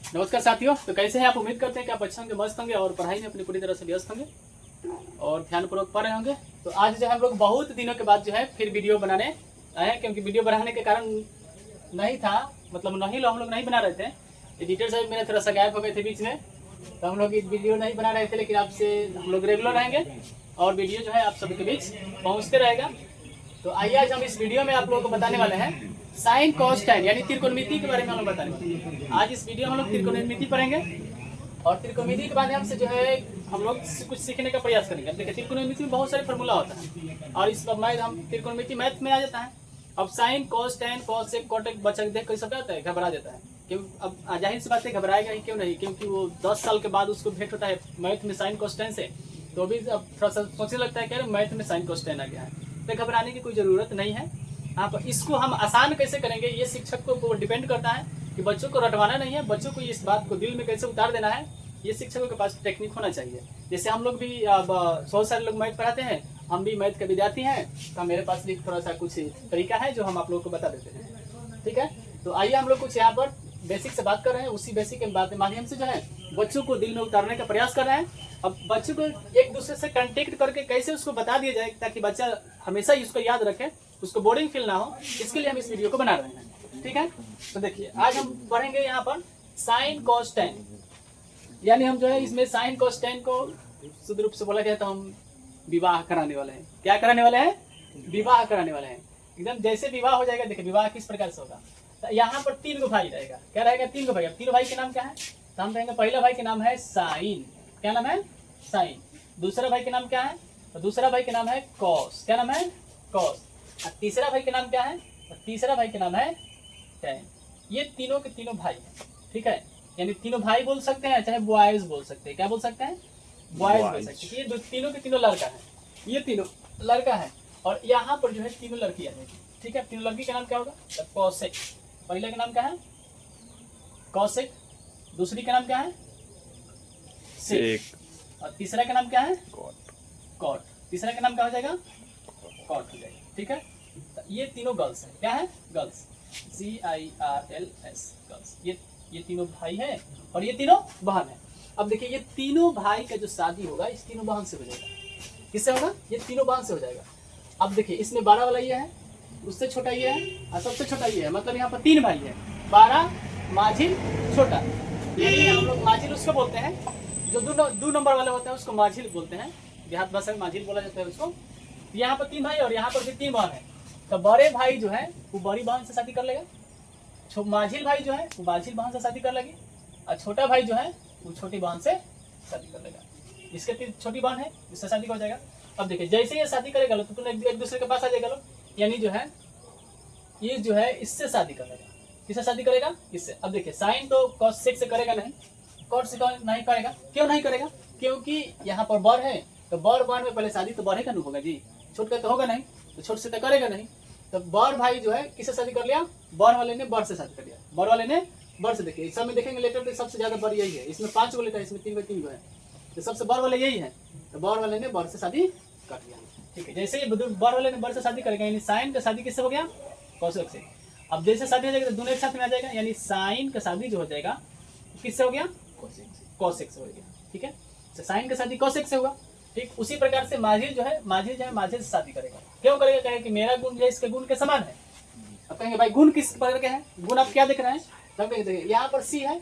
नमस्कार साथियों, तो कैसे हैं आप? उम्मीद करते हैं कि आप अच्छे होंगे, मस्त होंगे और पढ़ाई में अपनी पूरी तरह से व्यस्त होंगे और ध्यानपूर्वक पढ़ रहे होंगे। तो आज जो है हम लोग बहुत दिनों के बाद जो है फिर वीडियो बनाने आए हैं, क्योंकि वीडियो बनाने के कारण नहीं था, मतलब हम लोग नहीं बना रहे थे। एडिटर साहब मेरे थोड़ा सा गायब हो गए थे बीच में, तो हम लोग वीडियो नहीं बना रहे थे। लेकिन आपसे हम लोग रेगुलर रहेंगे और वीडियो जो है आप सभी के बीच पहुँचते रहेगा। तो आइए आज हम इस वीडियो में आप लोगों को बताने वाले हैं साइन कॉस टैन यानी त्रिकोणमिति के बारे में हम लोग बताने वाले हैं। आज इस वीडियो में हम लोग त्रिकोणमिति पढ़ेंगे और त्रिकोणमिति के माध्यम से जो है हम लोग कुछ सीखने का प्रयास करेंगे। देखिए, त्रिकोणमिति में बहुत सारे फॉर्मूला होता है और इस मैथ हम त्रिकोणमिति मैथ में आ जाता है। अब sine cos tan cos sec कॉटेक बच्चा देख कैसे आता है, घबरा जाता है। क्यों? अब जाहिर सी बात है घबराएगा ही क्यों नहीं, क्योंकि वो 10 साल के बाद उसको भेंट होता है मैथ में साइन कॉस टैन से, तो भी अब थोड़ा सा सोचने लगता है कि अरे मैथ में साइन कॉस टैन आ गया है। तो घबराने की कोई ज़रूरत नहीं है। आप इसको हम आसान कैसे करेंगे ये शिक्षक को डिपेंड करता है कि बच्चों को रटवाना नहीं है, बच्चों को इस बात को दिल में कैसे उतार देना है, ये शिक्षकों के पास टेक्निक होना चाहिए। जैसे हम लोग भी अब 100 सारे लोग मैथ पढ़ाते हैं, हम भी मैथ के विद्यार्थी हैं, तो मेरे पास भी थोड़ा सा कुछ तरीका है जो हम आप लोगों को बता देते हैं। ठीक है, तो आइए हम लोग कुछ यहाँ पर बेसिक से बात कर रहे हैं, उसी बेसिक के माध्यम से जो है बच्चों को दिल में उतारने का प्रयास कर रहे हैं। अब बच्चों को एक दूसरे से कांटेक्ट करके कैसे उसको बता दिया जाए ताकि बच्चा हमेशा इसको याद रखे, उसको बोरिंग फील ना हो, इसके लिए हम इस वीडियो को बना रहे हैं। ठीक है, तो देखिए आज हम पढ़ेंगे यहाँ पर साइन कॉस टैन, यानी हम जो है इसमें साइन कॉस टैन को शुद्ध रूप से बोला जाए तो हम विवाह कराने वाले हैं। क्या कराने वाले हैं? विवाह कराने वाले हैं। एकदम जैसे विवाह हो जाएगा। देखिए विवाह किस प्रकार से होगा, तो यहाँ पर 3 गो भाई रहेगा। क्या रहेगा? 3 गो भाई। अब 3 भाई के नाम क्या है? तो हम कहेंगे पहला भाई के नाम है साइन। क्या नाम है? साइन। दूसरा भाई के नाम क्या है? तो दूसरा भाई के नाम है कॉस। क्या नाम है? कॉस। और तीसरा भाई के नाम क्या है? तो तीसरा भाई के नाम है टैन। ये तीनों के तीनों भाई हैं। ठीक है, यानी तीनों भाई बोल सकते हैं, चाहे बॉयज बोल सकते हैं। क्या बोल सकते हैं? बॉयज बोल सकते हैं। ये तीनों के तीनों लड़का है, ये तीनों लड़का है और यहाँ पर जो है तीनों लड़कियां हैं। ठीक है, तीनों लड़की का नाम क्या होगा? कॉसेक। पहले का नाम क्या है? कॉसेक। दूसरी का नाम क्या है? सेक। और तीसरा का नाम क्या है? कॉट। तीसरा का नाम क्या हो जाएगा? कॉट हो जाएगा। ठीक है, तो ये तीनों गर्ल्स हैं। क्या है? गर्ल्स। CIRLS girls. ये तीनों भाई हैं और ये तीनों बहन है। अब देखिए ये तीनों भाई का जो शादी होगा इस तीनों बहन से हो जाएगा। किससे होगा? ये तीनों बहन से हो जाएगा। अब देखिए इसमें 12 वाला ये है, उससे छोटा ये है और सबसे छोटा ये है। मतलब यहाँ पर 3 भाई है, 12 माझिल छोटा। यानी हम लोग माझिल उसको बोलते हैं जो 2 नंबर वाले होते हैं, उसको माझिल बोलते हैं। देहात भाषा में माझिल बोला जाता है उसको। यहाँ पर 3 भाई और यहाँ पर भी 3 बहन है। तो बड़े भाई जो है वो बड़ी बहन से शादी कर लेगा, माझिल भाई जो है वो माझिल बहन से शादी कर लेगी और छोटा भाई जो है वो छोटी बहन से शादी कर लेगा। इसके छोटी बहन है, इससे शादी हो जाएगा। अब देखिए जैसे ये शादी करेगा तो तुम एक दूसरे के पास आ जाएगा, यानी जो है ये जो है इससे शादी कर लेगा। किससे शादी करेगा? इससे। अब देखिए साइन तो कॉस सेक से करेगा नहीं, कॉट से नहीं करेगा। क्यों नहीं करेगा? क्योंकि यहाँ पर बर है, तो बर बहन में पहले शादी तो बड़े का नहीं होगा जी, छोट का तो होगा नहीं, तो छोट से तो करेगा नहीं। तो बर भाई जो है किससे शादी कर लिया? बर वाले ने बर से शादी कर लिया। बर वाले ने बर से। देखिए सब में देखेंगे लेटर पे सबसे ज्यादा बर यही है। इसमें 5 गो लेटर, इसमें 3 गो है, तो सबसे बर वाले यही है। तो बर वाले ने बर से शादी कर लिया। ठीक है, जैसे ही बर वाले ने बर से शादी करेगा यानी साइन का शादी किससे हो गया? कॉसेक से। अब जैसे शादी हो जाएगा तो दोनों एक साथ में आ जाएगा, यानी साइन का शादी जो हो जाएगा किससे हो गया? कॉसेक से हो गया। ठीक है, तो साइन का शादी कॉसेक से होगा। ठीक उसी प्रकार से माझिल जो है माझिल से शादी करेगा। क्यों करेगा? कहेगा कि मेरा गुण जो है इसके गुण के समान है। अब कहेंगे भाई गुण किस प्रकार के हैं? गुण आप क्या देख रहे हैं? तब कहेंगे यहाँ पर C है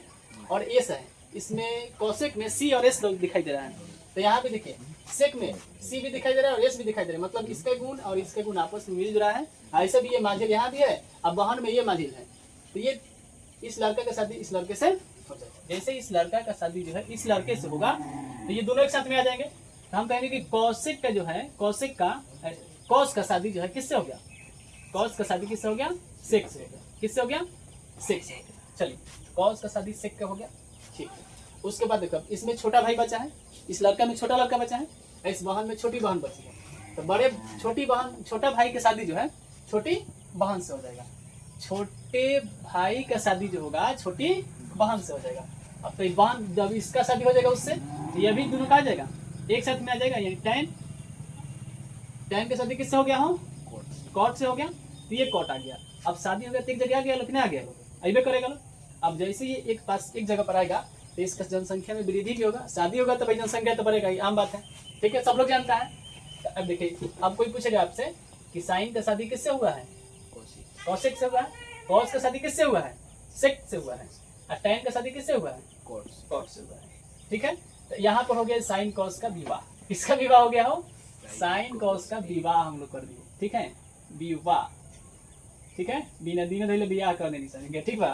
और S है, इसमें कॉसेक में C और S लोग दिखाई दे रहा है। तो यहाँ पे देखिए सेक में C भी दिखाई दे रहा है और S भी दिखाई दे रहा है, मतलब इसका गुण और इसके गुण आपस में मिल रहा है। ऐसे भी ये माझिल यहाँ भी है, अब बहन में ये माझिल है, तो ये इस लड़का का शादी इस लड़के से हो जाएगा। जैसे इस लड़का का शादी जो है इस लड़के से होगा तो ये दोनों एक साथ में आ जाएंगे। तो हम कहेंगे कि कॉसेक का जो है कॉसेक का कॉस का शादी जो है किससे हो गया? कॉस का शादी किससे हो गया? सेक से हो गया। किससे हो गया? सेक से हो गया। चलिए कॉस का शादी सेक का हो गया। ठीक है, उसके बाद देखो इसमें छोटा भाई बचा है, इस लड़का में छोटा लड़का बचा है, इस बहन में छोटी बहन बची है। तो बड़े छोटी बहन छोटा भाई की शादी जो है छोटी बहन से हो जाएगा। छोटे भाई का शादी जो होगा छोटी बहन से हो जाएगा। अब तो बहन जब इसका शादी हो जाएगा उससे, तो ये भी दोनों का आ जाएगा, एक साथ में आ जाएगा। यानी टैन की शादी किससे हो गया? हो कॉट से हो गया, तो ये कॉट आ गया। अब शादी हो गया तो एक जगह आ गया, लेकिन आ गया अबे करेगा लो। अब जैसे ये एक पास एक जगह पर आएगा तो इसका जनसंख्या में वृद्धि भी होगा, शादी होगा तो भाई जनसंख्या तो बढ़ेगा ही, आम बात है, ठीक है, सब लोग जानता है। तो अब देखिए, अब कोई पूछेगा आपसे कि साइन का शादी किससे हुआ है? कौशिक से हुआ है। कॉस का शादी किससे हुआ है? सेक से हुआ है। और टैन का शादी किससे हुआ है? कॉट से हुआ है, ठीक है। तो यहाँ पर हो गया साइन कॉस का विवाह। किसका विवाह हो गया हो? साइन कॉस का विवाह हम लोग कर दिए, ठीक है, विवाह, ठीक है, बिना दिन धैले विवाह करने नहीं सकेंगे, ठीक बा।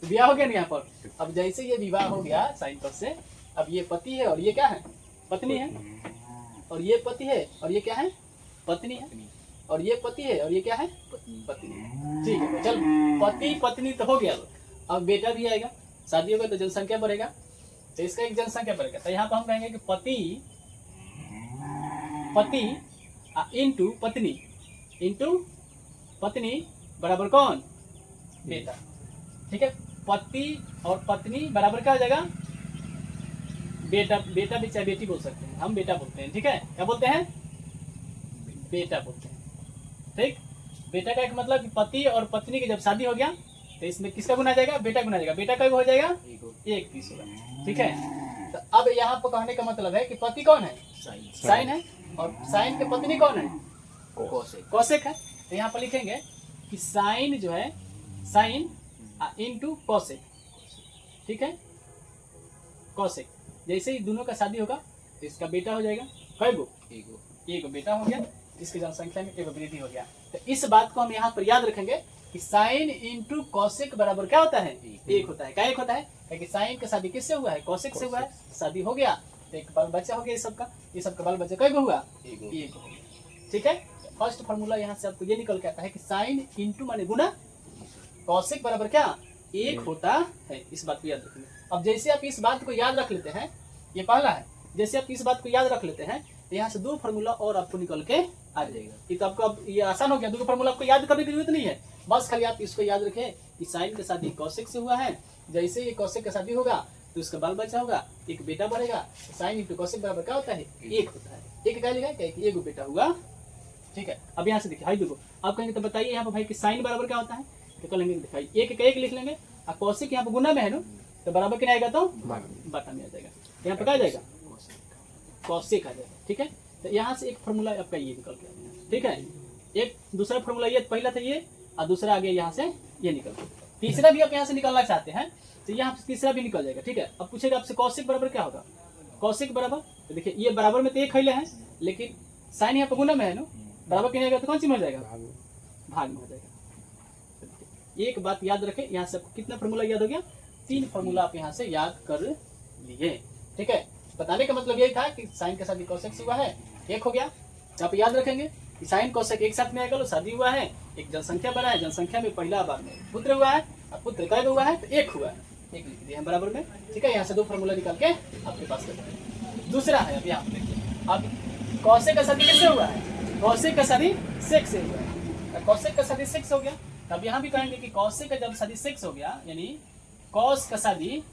तो विवाह हो गया ना यहाँ पर। अब जैसे ये विवाह हो गया साइन कॉस से, अब ये पति है और ये क्या है? पत्नी है। और ये पति है और ये क्या है? पत्नी है। और ये पति है और ये क्या है? पत्नी, ठीक है। चल, पति पत्नी तो हो गया, अब बेटा भी आएगा, शादी होगा तो जनसंख्या बढ़ेगा, तो इसका एक जनसंख्या बढ़ेगा। तो यहाँ पर हम कहेंगे कि पति इंटू पत्नी बराबर कौन? बेटा, ठीक है। पति और पत्नी बराबर क्या हो जाएगा? बेटा। बेटा भी चाहे बेटी बोल सकते हैं, हम बेटा बोलते हैं, ठीक है। क्या बोलते हैं? बेटा बोलते हैं, ठीक। बेटा का एक मतलब कि पति और पत्नी की जब शादी हो गया तो इसमें किसका गुना जाएगा? बेटा गुना जाएगा। बेटा का हो जाएगा 1 होगा, ठीक है। तो अब यहाँ पर कहने का मतलब है कि पति कौन है? साइन है। और साइन के पत्नी कौन है? कौशिक है। तो यहाँ पर लिखेंगे कि साइन जो है, साइन इंटू कौशिक, ठीक है, कौशिक। जैसे ही दोनों का शादी होगा तो इसका बेटा हो जाएगा। कई गो? एक बेटा हो गया, इसकी जनसंख्या में एक वृद्धि हो गया। तो इस बात को हम यहाँ पर याद रखेंगे कि साइन इंटू कौशिक बराबर क्या होता है? 1 होता है। क्या 1 होता है? क्योंकि साइन का शादी किससे हुआ है? कौशिक से हुआ है, शादी हो गया तो एक बाल बच्चा हो गया। ये सबका बाल बच्चा कई गो हुआ? 1 हो गया, ठीक है। फर्स्ट फॉर्मूला यहाँ से आपको ये निकल के आता है कि साइन इंटू माने गुना, कौशिक बराबर क्या? 1 होता है। इस बात को याद रखेंगे। अब जैसे आप इस बात को याद रख लेते हैं, ये पहला है, जैसे आप इस बात को याद रख लेते हैं तो यहाँ से 2 फार्मूला और आपको निकल के आ जाएगा। ये तो आपको अब ये आसान हो गया, 2 फार्मूला आपको याद करने की जरूरत नहीं है, बस खाली आप इसको याद रखें कि साइन का शादी कौशिक से हुआ है। जैसे ये कौशिक का शादी होगा तो उसका बाल बच्चा होगा, एक बेटा बढ़ेगा। साइन इंटू कौशिक बराबर क्या होता है? 1 होता है। एक क्या लिखा है? 1 बेटा हुआ, ठीक है। अब यहाँ से देखिए, हाई देखो, आप कहेंगे तो बताइए यहाँ पर भाई कि साइन बराबर क्या होता है? तो कहेंगे दिखाई 1 लिख लेंगे, और कौशिक यहाँ पर गुना में है ना, तो बराबर क्या आएगा? तो बटा में आ जाएगा। यहाँ पर क्या आ जाएगा? कौशिक आ जाएगा, ठीक है। तो यहाँ से एक फार्मूला आपका ये निकल के आएगा, ठीक है। एक दूसरा फार्मूला ये पहला था ये, और दूसरा आगे यहाँ से ये निकल गया। तीसरा भी आप यहाँ से निकालना चाहते हैं तो यहाँ से तीसरा भी निकल जाएगा, ठीक है। अब पूछेगा आपसे कौशिक बराबर क्या होगा? कौशिक बराबर, तो देखिए ये बराबर में तो 1 खैले हैं, लेकिन साइन यहाँ पर गुना में है ना, बराबर के नहीं आएगा तो कौन सी में हो जाएगा? भाग में हो जाएगा। एक बात याद रखें, यहाँ से कितना फार्मूला याद हो गया? 3 फार्मूला आप यहाँ से याद कर लिए, ठीक है। बताने का मतलब यही था कि साइन का शादी कौशिक से हुआ है, 1 हो गया। आप याद रखेंगे कि साइन कौशिक एक साथ में आएगा, शादी हुआ है, एक जनसंख्या बना है, जनसंख्या में पहला बार में पुत्र हुआ है, और पुत्र कई हुआ है? तो 1 हुआ है, 1 लिख दिया बराबर में, ठीक है। यहाँ से 2 फार्मूला निकाल के आपके पास कर दिया। दूसरा है, अब यहाँ पे देखिए, अब कौशिक का शादी किससे हुआ है? कौशिक का शादी सेक से हुआ है। कौशिक का शादी सेक हो गया, तब यहाँ भी कहेंगे कि कौशिक का जब शादी सेक हो गया, यानी कौश का शादी,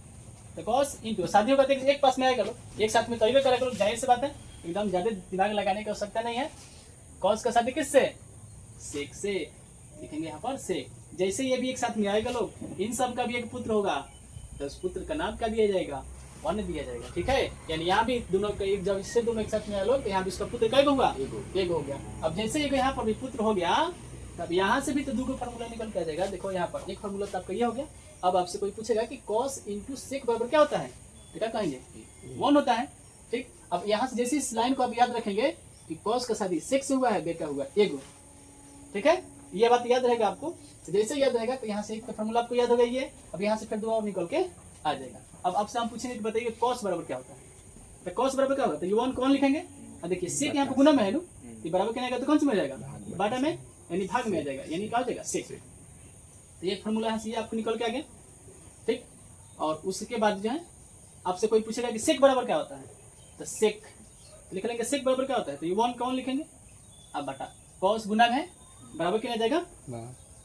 तो कौश इंटू शादी होगा तो एक पास में आएगा, लोग एक साथ में तो करेगा, लोग जाहिर सी बात है, एकदम ज्यादा दिमाग लगाने की आवश्यकता नहीं है। कौश का शादी किससे? सेक से, लिखेंगे यहाँ पर सेक। जैसे ये भी एक साथ में आएगा लोग, इन सब का भी एक पुत्र होगा, तो उस पुत्र का नाम क्या दिया जाएगा? 1 दिया जाएगा, ठीक है। यानी यहाँ भी दोनों का एक, जब इससे दोनों एक साथ में आए लोग, तो यहाँ भी इसका पुत्र कई होगा? 1 हो गया। अब जैसे यहाँ पर भी पुत्र हो गया, तब यहाँ से भी तो 2 फार्मूला निकल के आ जाएगा। देखो यहाँ पर एक फार्मूला तो आपका ये हो गया। अब आपसे कोई पूछेगा कि कॉस इंटू सेक बराबर क्या होता है, क्या कहेंगे? 1 होता है, ठीक। अब यहाँ से जैसे इस लाइन को आप याद रखेंगे कि कॉस का शादी सेक से हुआ है, बेटा हुआ 1, ठीक है। ये बात याद रहेगा आपको, तो जैसे याद रहेगा तो यहाँ से एक फार्मूला आपको याद हो गई है। अब यहाँ से फिर 2 और निकल के आ जाएगा। अब आपसे हम पूछेंगे कि बताइए कॉस बराबर क्या होता है? तो कॉस बराबर क्या होता है? ये 1 कौन लिखेंगे? अब देखिए सेक यहाँ पर गुना में है, ये बराबर क्या आएगा? तो कौन सी में आ जाएगा? बाटा में, यानी भाग में आ जाएगा, यानी क्या हो जाएगा? सेक। तो एक फार्मूला यहाँ से ये आपको निकल के आ गया, ठीक। और उसके बाद जो है आपसे कोई पूछेगा कि सेक बराबर क्या होता है, तो सेक लिख लेंगे। सेक बराबर क्या होता है? तो ये 1 कौन लिखेंगे? अब बटा कॉस गुना है, बराबर क्या आ जाएगा?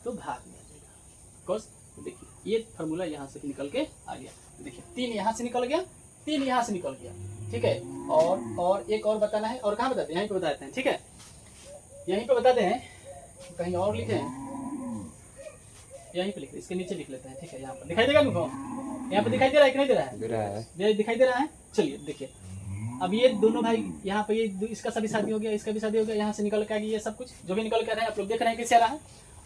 तो भाग में आ जाएगा कॉस। तो देखिए ये फार्मूला यहाँ से निकल के आ गया। देखिए 3 यहाँ से निकल गया, 3 यहाँ से निकल गया, ठीक है। और एक और बताना है, और कहाँ बताते हैं? यहीं पे बताते हैं, ठीक है, यहीं पे बताते हैं, कहीं और लिखे हैं। यहीं पे लिख इसके नीचे लिख लेते हैं, ठीक है। यहाँ पर दिखाई देगा इनको, यहाँ पे दिखाई दे रहा है कि नहीं दे रहा है? दिखाई दे रहा है। चलिए देखिए, अब ये दोनों भाई यहाँ पे, ये इसका सभी शादी हो गया, इसका भी शादी हो गया, यहाँ से निकल के आ गई ये सब कुछ जो भी निकल के आ रहा है, आप लोग देख रहे हैं कैसे आ रहा है।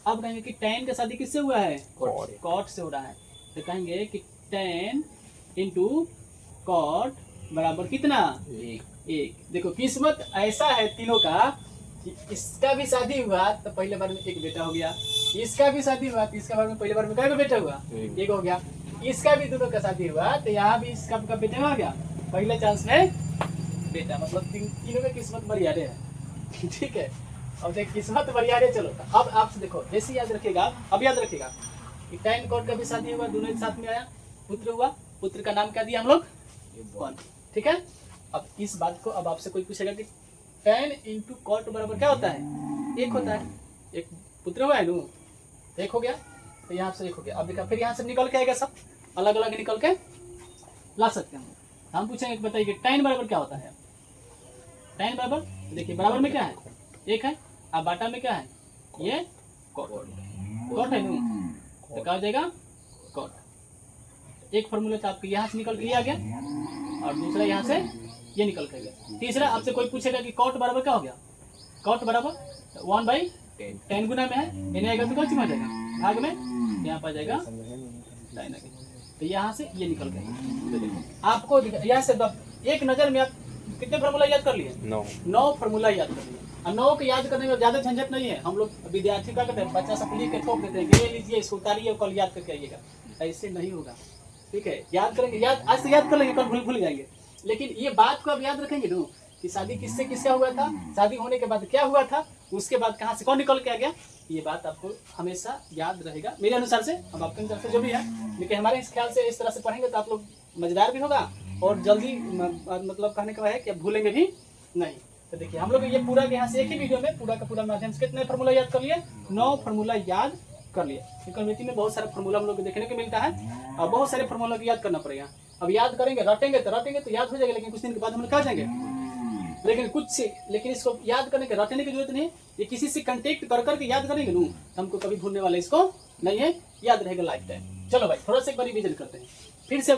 अब कहेंगे कि tan का शादी किससे हुआ है? cot से हो रहा है। तो कहेंगे कि tan इंटू cot बराबर कितना? 1। देखो किस्मत ऐसा है तीनों का कि इसका भी शादी हुआ तो पहले बार में एक बेटा हो गया, इसका भी शादी हुआ तो इसका बार में पहले बार में क्या बेटा हुआ? एक हो गया। इसका भी दोनों का शादी हुआ तो यहाँ भी इसका बेटा हो गया, पहले चांस में बेटा। मतलब तीनों में किस्मत बरियारे है, ठीक है। अब देख किस्मत बरियारे। चलो अब आपसे देखो, जैसे याद रखिएगा, अब याद रखिएगा कि tan cot का भी शादी हुआ, दोनों एक साथ में आया, पुत्र हुआ। पुत्र का नाम क्या दिया हम लोग? 1, ठीक है। अब इस बात को अब आपसे कोई पूछेगा कि tan इंटू cot बराबर क्या होता है? 1 होता है। एक पुत्र हुआ है नु, 1 हो गया, तो यहाँ से 1 हो गया। अब देखा फिर यहाँ से निकल के आएगा, सब अलग अलग निकल के ला सकते हैं हम पूछेंगे बताइए tan बराबर क्या होता है? tan बराबर देखिए बराबर में क्या है? 1 है। अब बाटा में क्या है? ये cot है नु, तो क्या हो जाएगा? cot। एक फॉर्मूला था आपके यहाँ से निकल के ये आ गया, और दूसरा यहाँ से ये निकल के गया। तीसरा आपसे कोई पूछेगा कि cot बराबर क्या हो गया? cot बराबर 1/10 गुना में है, यानी आएगा तो कौन सी आ जाएगा? भाग में, यहाँ पर आ जाएगा sin। तो यहाँ से ये निकल गया। तो देखो आपको यहाँ से एक नजर में आप कितने फार्मूला याद कर लिए? 9 फार्मूला याद कर लिए। और 9 को याद करने में ज्यादा झंझट नहीं है। हम लोग विद्यार्थी क्या करते हैं, बच्चा सब लिख के थोप देते हैं कि ये लीजिए, इसको उतारिए, कल याद करके आइएगा। ऐसे नहीं होगा, ठीक है। याद करेंगे, याद आज से याद कर लेंगे, कल भूल जाएंगे। लेकिन ये बात को अब याद रखेंगे ना कि शादी किससे किसका हुआ था, शादी होने के बाद क्या हुआ था, उसके बाद कहाँ से कौन निकल के आ गया, ये बात आपको हमेशा याद रहेगा मेरे अनुसार से। अब आपके अनुसार से जो भी है, लेकिन हमारे इस ख्याल से इस तरह से पढ़ेंगे तो आप लोग मजेदार भी होगा और जल्दी मतलब कहने का है कि अब भूलेंगे भी नहीं। तो देखिए हम लोग ये पूरा यहाँ से एक ही वीडियो में पूरा का पूरा माध्यम से कितने फार्मूला याद कर लिए? 9 फार्मूला याद कर लिए। त्रिकोणमिति में बहुत सारे फार्मूला हम लोग को देखने को मिलता है और बहुत सारे फार्मूला को याद करना पड़ेगा। अब याद करेंगे, रटेंगे तो याद हो जाएगा, लेकिन कुछ दिन के बाद हम लोग कहाँ जाएंगे? लेकिन इसको याद करने के रटने की जरूरत नहीं है। ये किसी से कांटेक्ट कर करके याद करेंगे नू, हमको कभी भूलने वाला इसको नहीं है, याद रहेगा लाइफ टाइम। चलो भाई थोड़ा सा एक बार रिवीजन करते हैं, फिर से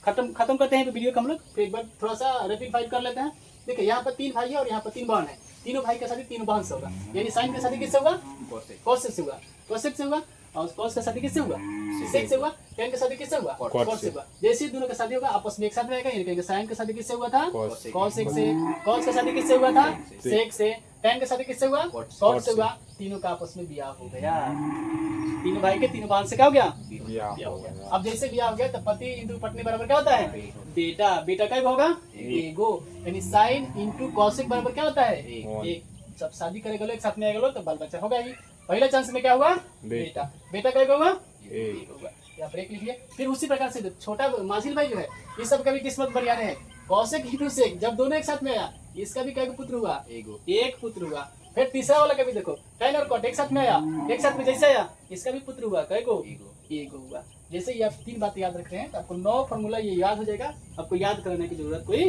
खत्म करते हैं वीडियो को हम लोग। फिर एक बार थोड़ा सा रैपिड फायर कर लेते हैं। देखिए यहाँ पर 3 भाई है और यहाँ पर 3 बहन है। तीनों भाई का शादी 3 बहन से होगा, यानी साइन का शादी किससे होगा? कोसेक से होगा। कोसेक से होगा। और कॉस का शादी किससे हुआ? सेक से हुआ। tan का शादी किससे हुआ? कॉट से हुआ। जैसे ही दोनों का शादी होगा आपस में एक साथ रहेगा, यानी कहेंगे साइन का शादी किससे हुआ था? कॉसेक से। कॉस का शादी किससे हुआ था? सेक से। tan का शादी किससे हुआ? कॉट से हुआ। तीनों का आपस में ब्याह हो गया। तीनों भाई के तीनों बहन से क्या हो गया? ब्याह हो गया। अब जैसे ब्याह हो गया तो पति इंटू पत्नी बराबर क्या होता है? बेटा। बेटा क्या होगा? एगो। यानी साइन इंटू कॉसेक बराबर क्या होता है? एक। जब शादी करेगा लोग एक साथ में आएगा लोग तो बाल बच्चा होगा ही। पहले चांस में क्या हुआ? बेटा। बेटा क्या होगा? एक होगा। या ब्रेक लिखिए। फिर उसी प्रकार से छोटा माजिल भाई जो है, ये सब का भी किस्मत बरियारे है। कौशिक इंटू सेक, जब दोनों एक साथ में आया, इसका भी क्या पुत्र हुआ? एक पुत्र हुआ। फिर तीसरा वाला का भी देखो, tan और cot एक साथ में आया, एक साथ में जैसे आया, इसका भी पुत्र हुआ। कै को? एक हुआ। जैसे ये आप 3 बातें याद रख रहे हैं तो आपको 9 फॉर्मूला ये याद हो जाएगा। आपको याद करने की जरूरत कोई